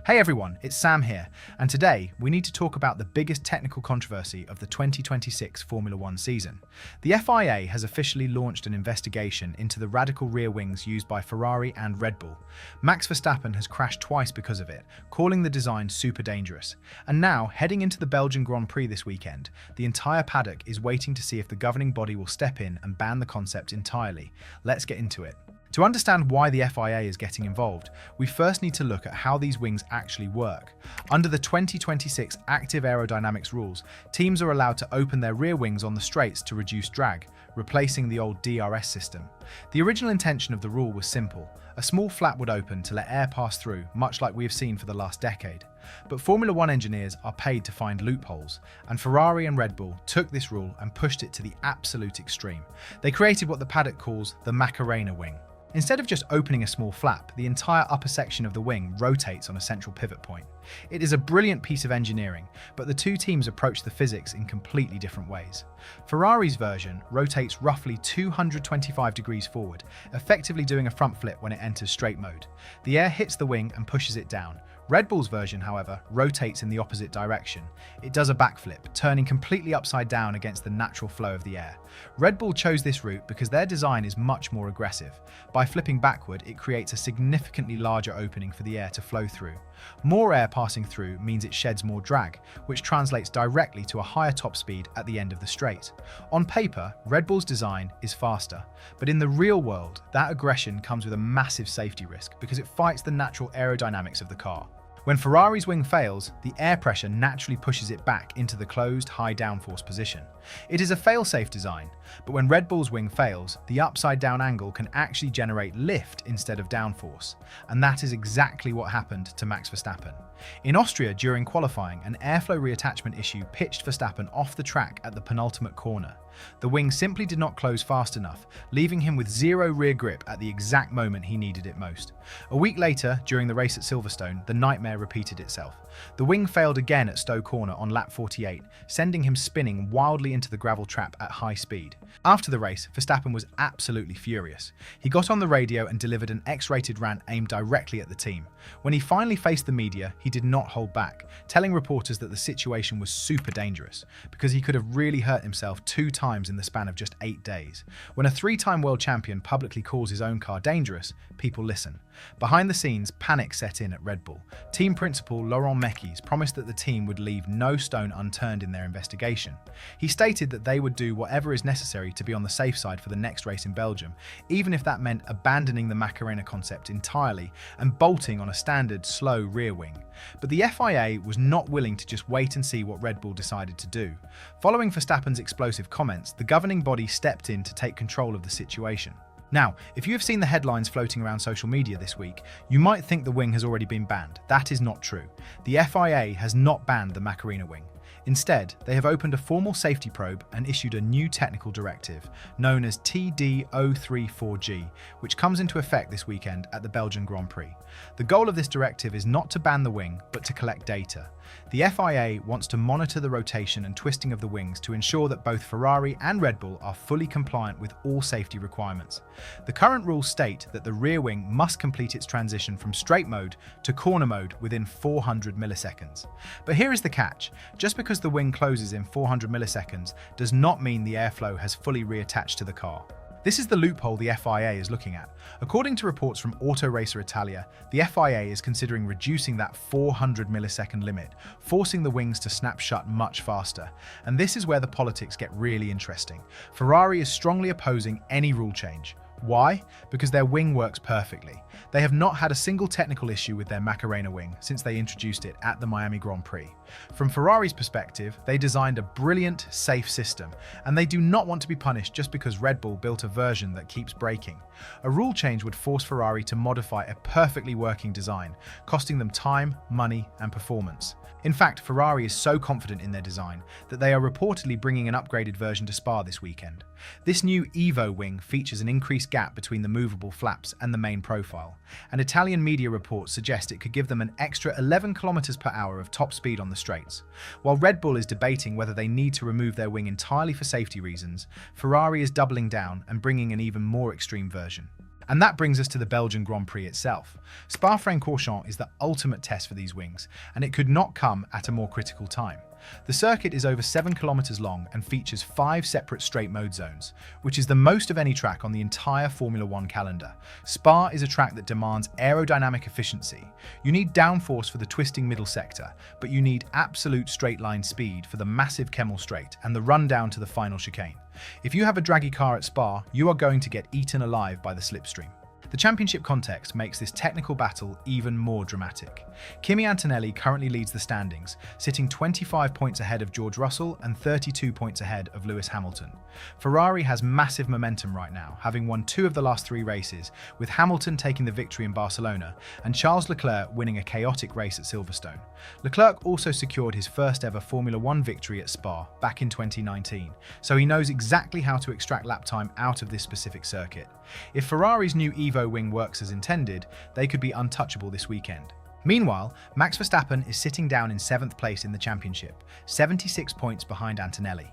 Hey everyone, it's Sam here, and today we need to talk about the biggest technical controversy of the 2026 Formula One season. The FIA has officially launched an investigation into the radical rear wings used by Ferrari and Red Bull. Max Verstappen has crashed twice because of it, calling the design super dangerous. And now, heading into the Belgian Grand Prix this weekend, the entire paddock is waiting to see if the governing body will step in and ban the concept entirely. Let's get into it. To understand why the FIA is getting involved, we first need to look at how these wings actually work. Under the 2026 Active Aerodynamics rules, teams are allowed to open their rear wings on the straights to reduce drag, replacing the old DRS system. The original intention of the rule was simple. A small flap would open to let air pass through, much like we have seen for the last decade. But Formula One engineers are paid to find loopholes, and Ferrari and Red Bull took this rule and pushed it to the absolute extreme. They created what the paddock calls the Macarena wing. Instead of just opening a small flap, the entire upper section of the wing rotates on a central pivot point. It is a brilliant piece of engineering, but the two teams approach the physics in completely different ways. Ferrari's version rotates roughly 225 degrees forward, effectively doing a front flip when it enters straight mode. The air hits the wing and pushes it down. Red Bull's version, however, rotates in the opposite direction. It does a backflip, turning completely upside down against the natural flow of the air. Red Bull chose this route because their design is much more aggressive. By flipping backward, it creates a significantly larger opening for the air to flow through. More air passing through means it sheds more drag, which translates directly to a higher top speed at the end of the straight. On paper, Red Bull's design is faster, but in the real world, that aggression comes with a massive safety risk because it fights the natural aerodynamics of the car. When Ferrari's wing fails, the air pressure naturally pushes it back into the closed, high downforce position. It is a fail-safe design, but when Red Bull's wing fails, the upside-down angle can actually generate lift instead of downforce, and that is exactly what happened to Max Verstappen. In Austria, during qualifying, an airflow reattachment issue pitched Verstappen off the track at the penultimate corner. The wing simply did not close fast enough, leaving him with zero rear grip at the exact moment he needed it most. A week later, during the race at Silverstone, the nightmare repeated itself. The wing failed again at Stowe Corner on lap 48, sending him spinning wildly into the gravel trap at high speed. After the race, Verstappen was absolutely furious. He got on the radio and delivered an X-rated rant aimed directly at the team. When he finally faced the media, he did not hold back, telling reporters that the situation was super dangerous, because he could have really hurt himself 2 times in the span of just 8 days. When a 3-time world champion publicly calls his own car dangerous, people listen. Behind the scenes, panic set in at Red Bull. Team principal Laurent Mekies promised that the team would leave no stone unturned in their investigation. He stated that they would do whatever is necessary to be on the safe side for the next race in Belgium, even if that meant abandoning the Macarena concept entirely and bolting on a standard, slow rear wing. But the FIA was not willing to just wait and see what Red Bull decided to do. Following Verstappen's explosive comments, the governing body stepped in to take control of the situation. Now, if you have seen the headlines floating around social media this week, you might think the wing has already been banned. That is not true. The FIA has not banned the Macarena wing. Instead, they have opened a formal safety probe and issued a new technical directive, known as TD034G, which comes into effect this weekend at the Belgian Grand Prix. The goal of this directive is not to ban the wing, but to collect data. The FIA wants to monitor the rotation and twisting of the wings to ensure that both Ferrari and Red Bull are fully compliant with all safety requirements. The current rules state that the rear wing must complete its transition from straight mode to corner mode within 400 milliseconds. But here is the catch. Just because the wing closes in 400 milliseconds does not mean the airflow has fully reattached to the car. This is the loophole the FIA is looking at. According to reports from Auto Racer Italia, the FIA is considering reducing that 400 millisecond limit, forcing the wings to snap shut much faster. And this is where the politics get really interesting. Ferrari is strongly opposing any rule change. Why? Because their wing works perfectly. They have not had a single technical issue with their Macarena wing since they introduced it at the Miami Grand Prix. From Ferrari's perspective, they designed a brilliant, safe system, and they do not want to be punished just because Red Bull built a version that keeps breaking. A rule change would force Ferrari to modify a perfectly working design, costing them time, money, and performance. In fact, Ferrari is so confident in their design that they are reportedly bringing an upgraded version to Spa this weekend. This new Evo wing features an increased gap between the movable flaps and the main profile, and Italian media reports suggest it could give them an extra 11 km/h of top speed on the straights. While Red Bull is debating whether they need to remove their wing entirely for safety reasons, Ferrari is doubling down and bringing an even more extreme version. And that brings us to the Belgian Grand Prix itself. Spa-Francorchamps is the ultimate test for these wings, and it could not come at a more critical time. The circuit is over 7 kilometers long and features 5 separate straight mode zones, which is the most of any track on the entire Formula One calendar. Spa is a track that demands aerodynamic efficiency. You need downforce for the twisting middle sector, but you need absolute straight line speed for the massive Kemmel Straight and the run down to the final chicane. If you have a draggy car at Spa, you are going to get eaten alive by the slipstream. The championship context makes this technical battle even more dramatic. Kimi Antonelli currently leads the standings, sitting 25 points ahead of George Russell and 32 points ahead of Lewis Hamilton. Ferrari has massive momentum right now, having won 2 of the last 3 races, with Hamilton taking the victory in Barcelona and Charles Leclerc winning a chaotic race at Silverstone. Leclerc also secured his first ever Formula One victory at Spa back in 2019, so he knows exactly how to extract lap time out of this specific circuit. If Ferrari's new Evo wing works as intended, they could be untouchable this weekend. Meanwhile, Max Verstappen is sitting down in 7th place in the championship, 76 points behind Antonelli.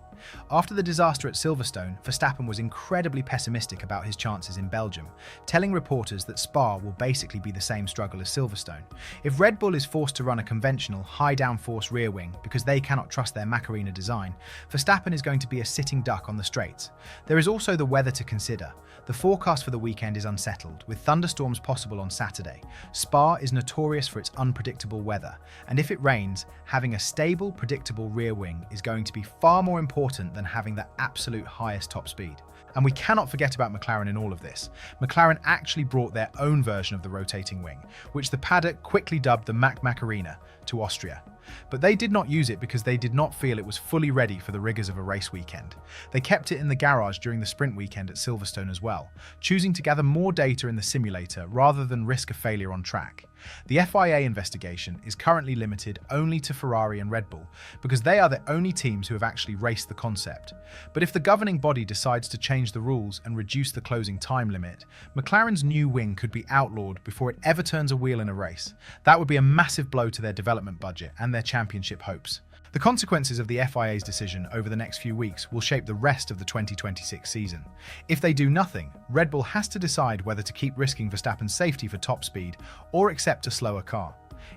After the disaster at Silverstone, Verstappen was incredibly pessimistic about his chances in Belgium, telling reporters that Spa will basically be the same struggle as Silverstone. If Red Bull is forced to run a conventional high downforce rear wing because they cannot trust their Macarena design, Verstappen is going to be a sitting duck on the straights. There is also the weather to consider. The forecast for the weekend is unsettled, with thunderstorms possible on Saturday. Spa is notorious for its unpredictable weather, and if it rains, having a stable, predictable rear wing is going to be far more important than having the absolute highest top speed. And we cannot forget about McLaren in all of this. McLaren actually brought their own version of the rotating wing, which the paddock quickly dubbed the Macarena, to Austria. But they did not use it because they did not feel it was fully ready for the rigors of a race weekend. They kept it in the garage during the sprint weekend at Silverstone as well, choosing to gather more data in the simulator rather than risk a failure on track. The FIA investigation is currently limited only to Ferrari and Red Bull because they are the only teams who have actually raced the concept. But if the governing body decides to change the rules and reduce the closing time limit, McLaren's new wing could be outlawed before it ever turns a wheel in a race. That would be a massive blow to their development budget and their championship hopes. The consequences of the FIA's decision over the next few weeks will shape the rest of the 2026 season. If they do nothing, Red Bull has to decide whether to keep risking Verstappen's safety for top speed or accept a slower car.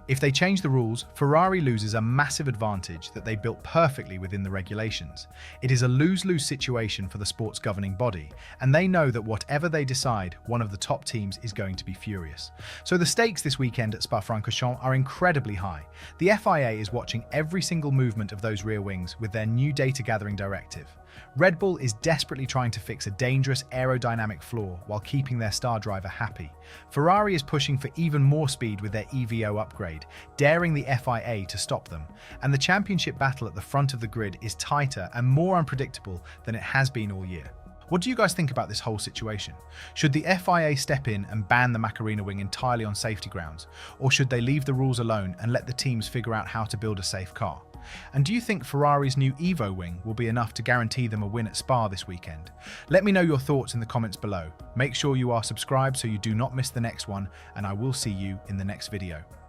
If they change the rules, Ferrari loses a massive advantage that they built perfectly within the regulations. It is a lose-lose situation for the sport's governing body, and they know that whatever they decide, one of the top teams is going to be furious. So the stakes this weekend at Spa-Francorchamps are incredibly high. The FIA is watching every single movement of those rear wings with their new data-gathering directive. Red Bull is desperately trying to fix a dangerous aerodynamic flaw while keeping their star driver happy. Ferrari is pushing for even more speed with their EVO upgrade, daring the FIA to stop them. And the championship battle at the front of the grid is tighter and more unpredictable than it has been all year. What do you guys think about this whole situation? Should the FIA step in and ban the Macarena wing entirely on safety grounds? Or should they leave the rules alone and let the teams figure out how to build a safe car? And do you think Ferrari's new Evo wing will be enough to guarantee them a win at Spa this weekend? Let me know your thoughts in the comments below. Make sure you are subscribed so you do not miss the next one, and I will see you in the next video.